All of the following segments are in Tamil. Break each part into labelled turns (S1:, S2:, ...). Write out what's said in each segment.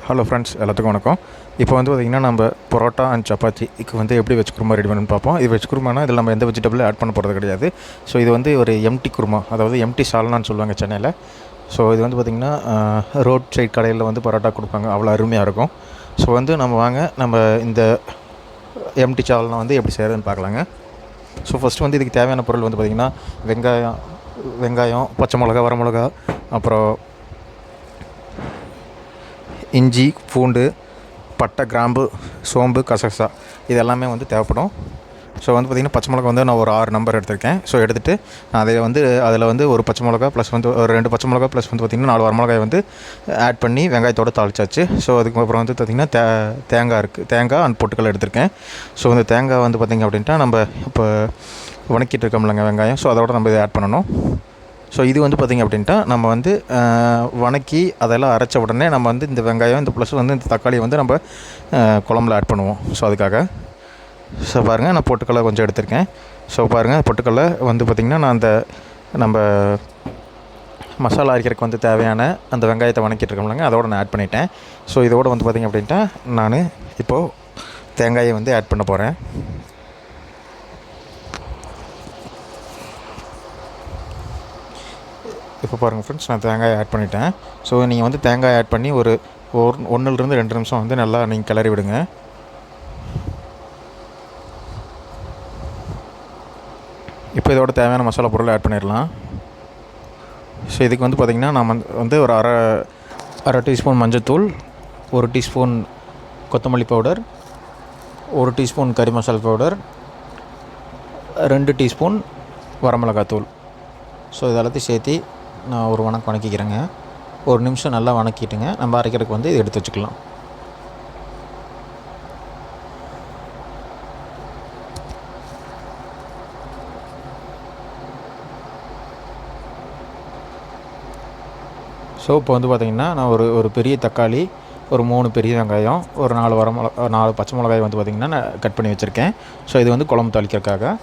S1: ஹலோ ஃப்ரெண்ட்ஸ், எல்லாத்துக்கும் வணக்கம். இப்போ வந்து பார்த்திங்கன்னா நம்ம பரோட்டா அண்ட் சப்பாத்திக்கு வந்து எப்படி வெஜ் குருமா ரெடி பண்ணணும்னு பார்ப்போம். இது வெஜ் குருமானா இதில் நம்ம எந்த வெஜிடபிளும் ஆட் பண்ண போகிறது கிடையாது. ஸோ இது வந்து ஒரு எம்டி குருமா, அதாவது எம்டி சால்னான்னு சொல்லுவாங்க சென்னையில். ஸோ இது வந்து பார்த்திங்கன்னா ரோட் சைட் கடையில் வந்து பரோட்டா கொடுப்பாங்க, அவ்வளோ அருமையாக இருக்கும். ஸோ வந்து நம்ம இந்த எம்டி சால்னா வந்து எப்படி செய்கிறதுன்னு பார்க்கலாங்க. ஸோ ஃபஸ்ட்டு வந்து இதுக்கு தேவையான பொருள் வந்து பார்த்திங்கன்னா வெங்காயம், பச்சை மிளகா, வரமிளகா, அப்புறம் இஞ்சி, பூண்டு, பட்டை, கிராம்பு, சோம்பு, கசகசா இது எல்லாமே வந்து தேவைப்படும். ஸோ வந்து பார்த்திங்கன்னா பச்சை மிளகா வந்து நான் ஒரு 6 நம்பர் எடுத்திருக்கேன். ஸோ எடுத்துகிட்டு அதில் வந்து ஒரு பச்சை மிளகா ப்ளஸ் வந்து ஒரு 2 பச்சை மிளகா ப்ளஸ் வந்து பார்த்திங்கன்னா 4 வரமிளகாய் வந்து ஆட் பண்ணி வெங்காயத்தோடு தாளிச்சாச்சு. ஸோ அதுக்கப்புறம் வந்து பார்த்திங்கன்னா தேங்காய் அண்ட் பொட்டுக்கல் எடுத்திருக்கேன். ஸோ இந்த தேங்காய் வந்து பார்த்திங்க அப்படின்ட்டா நம்ம இப்போ வணக்கிட்டு இருக்கோம்லங்க வெங்காயம், ஸோ அதோட நம்ம இதை ஆட் பண்ணணும். ஸோ இது வந்து பார்த்திங்க அப்படின்ட்டா நம்ம வந்து வணக்கி அதெல்லாம் அரைச்ச உடனே நம்ம வந்து இந்த வெங்காயம் இந்த ப்ளஸ் வந்து இந்த தக்காளியை வந்து நம்ம குழம்புல ஆட் பண்ணுவோம். ஸோ அதுக்காக ஸோ பாருங்கள், நான் பொட்டுக்கடலை கொஞ்சம் எடுத்திருக்கேன். ஸோ பாருங்கள், பொட்டுக்கடலை வந்து பார்த்திங்கன்னா நான் நம்ம மசாலா அரைக்கிறதுக்கு வந்து தேவையான அந்த வெங்காயத்தை வணக்கிட்டு இருக்கோம்லங்க, அதோடு நான் ஆட் பண்ணிட்டேன். ஸோ இதோடு வந்து பார்த்திங்க அப்படின்ட்டா நான் இப்போது தேங்காயை வந்து ஆட் பண்ண போகிறேன். இப்போ பாருங்கள் ஃப்ரெண்ட்ஸ், நான் தேங்காய் ஆட் பண்ணிட்டேன். ஸோ நீங்கள் வந்து தேங்காய் ஆட் பண்ணி ஒரு 1-2 நிமிஷம் வந்து நல்லா நீங்கள் கிளறி விடுங்க. இப்போ இதோட தேவையான மசாலா பொருளை ஆட் பண்ணிடலாம். ஸோ இதுக்கு வந்து பார்த்திங்கன்னா நம்ம வந்து ஒரு அரை டீஸ்பூன் மஞ்சள், 1 டீஸ்பூன் கொத்தமல்லி பவுடர், 1 டீஸ்பூன் கரிமசால் பவுடர், 2 டீஸ்பூன் வரமிளகாத்தூள். ஸோ இதெல்லாத்தையும் சேர்த்து நான் ஒரு வணக்கிக்கிறேங்க. 1 நிமிஷம் நல்லா வணக்கிட்டுங்க நம்ம அரைக்கிறதுக்கு வந்து எடுத்து வச்சுக்கலாம். ஸோ இப்போ வந்து பார்த்திங்கன்னா நான் ஒரு பெரிய தக்காளி, ஒரு 3 பெரிய வெங்காயம், ஒரு 4 பச்சை மிளகாய் வந்து பார்த்திங்கன்னா நான் கட் பண்ணி வச்சுருக்கேன். ஸோ இது வந்து குழம்பு தாளிக்கிறதுக்காக.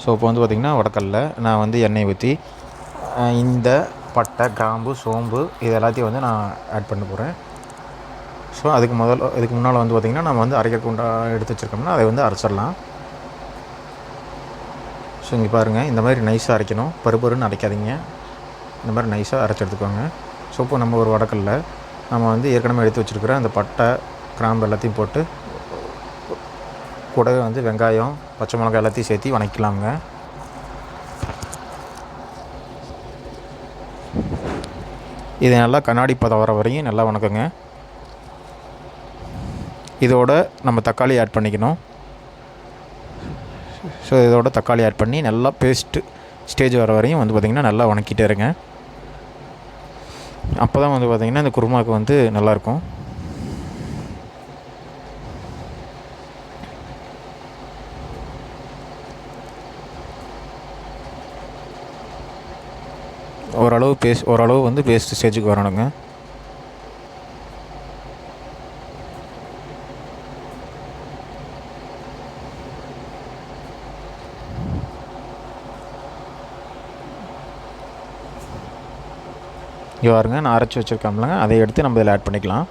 S1: ஸோ இப்போ வந்து பார்த்திங்கன்னா வடக்கல்ல நான் வந்து எண்ணெய் ஊற்றி இந்த பட்டை, கிராம்பு, சோம்பு இது எல்லாத்தையும் வந்து நான் ஆட் பண்ண போகிறேன். ஸோ இதுக்கு முன்னால் வந்து பார்த்திங்கன்னா நம்ம வந்து அரைக்கிறதுக்கு எடுத்து வச்சுருக்கோம்னா அதை வந்து அரைச்சிடலாம். ஸோ இங்கே பாருங்கள், இந்த மாதிரி நைஸாக அரைக்கணும், பருன்னு அரைக்காதீங்க, இந்த மாதிரி நைஸாக அரைச்சி எடுத்துக்கோங்க. ஸோ இப்போ நம்ம ஒரு வடக்கல்ல நம்ம வந்து ஏற்கனவே எடுத்து வச்சுருக்கிற அந்த பட்டை, கிராம்பு எல்லாத்தையும் போட்டு கூடவே வந்து வெங்காயம், பச்சை மிளகாய் எல்லாத்தையும் சேர்த்து வணக்கலாங்க. இது நல்லா கண்ணாடி பதம் வர வரையும் நல்லா வணக்குங்க. இதோட நம்ம தக்காளி ஆட் பண்ணிக்கணும். ஸோ இதோட தக்காளி ஆட் பண்ணி நல்லா பேஸ்ட்டு ஸ்டேஜ் வர வரையும் வந்து பார்த்திங்கன்னா நல்லா வணக்கிட்டே இருங்க. அப்போ தான் வந்து பார்த்திங்கன்னா இந்த குருமாவுக்கு வந்து நல்லாயிருக்கும். ஓரளவு வந்து பேஸ்ட் ஸ்டேஜுக்கு வரணுங்க. இங்கே பாருங்க, நான் அரைச்சி வச்சுருக்கோம்லங்க, அதை எடுத்து நம்ம இதில் ஆட் பண்ணிக்கலாம்.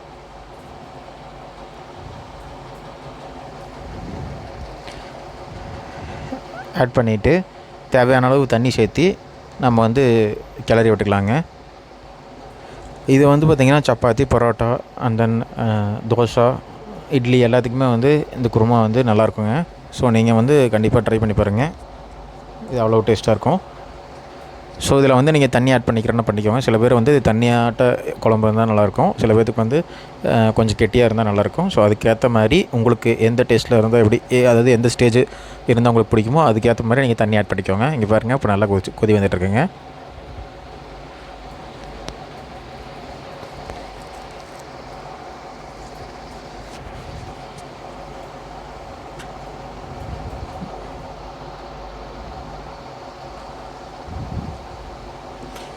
S1: ஆட் பண்ணிவிட்டு தேவையான அளவு தண்ணி சேர்த்து நம்ம வந்து கிளறி விட்டுக்கலாங்க. இது வந்து பார்த்திங்கன்னா சப்பாத்தி, பரோட்டா அண்ட் தென் தோசை, இட்லி எல்லாத்துக்குமே வந்து இந்த குருமா வந்து நல்லாயிருக்குங்க. ஸோ நீங்கள் வந்து கண்டிப்பாக ட்ரை பண்ணி பாருங்கள், இது அவ்வளோ டேஸ்ட்டாக இருக்கும். ஸோ இதில் வந்து நீங்கள் தண்ணி ஆட் பண்ணிக்கிறேன்னா பண்ணிக்கோங்க. சில பேர் வந்து தண்ணியாட்ட குழம்பு இருந்தால் நல்லாயிருக்கும், சில பேர்த்துக்கு வந்து கொஞ்சம் கெட்டியாக இருந்தால் நல்லாயிருக்கும். ஸோ அதுக்கேற்ற மாதிரி உங்களுக்கு எந்த டேஸ்ட்டில் இருந்தால் அதாவது எந்த ஸ்டேஜ் இருந்தால் உங்களுக்கு பிடிக்குமோ அதுக்கேற்ற மாதிரி நீங்கள் தண்ணி ஆட் பண்ணிக்கோங்க. இங்கே பாருங்கள், இப்போ நல்லா கொதி வந்துட்டுருக்குங்க.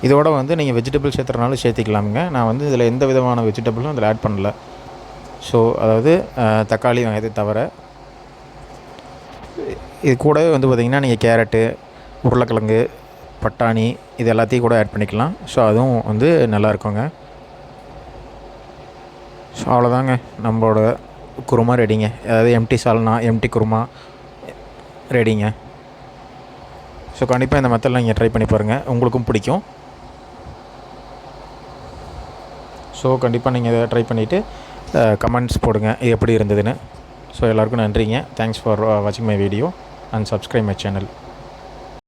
S1: இதோட வந்து நீங்கள் வெஜிடபிள் சேர்த்துறனாலும் சேர்த்திக்கலாமுங்க. நான் வந்து இதில் எந்த விதமான வெஜிடபிளும் இதில் ஆட் பண்ணல. ஸோ அதாவது தக்காளி, வெங்காயத்தை தவிர இது கூடவே வந்து பார்த்திங்கன்னா நீங்கள் கேரட்டு, உருளைக்கிழங்கு, பட்டாணி இது எல்லாத்தையும் கூட ஆட் பண்ணிக்கலாம். ஸோ அதுவும் வந்து நல்லா இருக்குங்க. ஸோ அவ்வளோதாங்க நம்மளோட குருமா ரெடிங்க. அதாவது எம்டி சால்னா, எம்டி குருமா ரெடிங்க. ஸோ கண்டிப்பாக இந்த மெத்தடில் நீங்கள் ட்ரை பண்ணி பாருங்கள், உங்களுக்கும் பிடிக்கும். ஸோ கண்டிப்பாக நீங்கள் இதை ட்ரை பண்ணிவிட்டு கமெண்ட்ஸ் போடுங்க இது எப்படி இருந்ததுன்னு. ஸோ எல்லாேருக்கும் நன்றிங்க. தேங்க்ஸ் ஃபார் வாட்சிங் my video and subscribe my channel.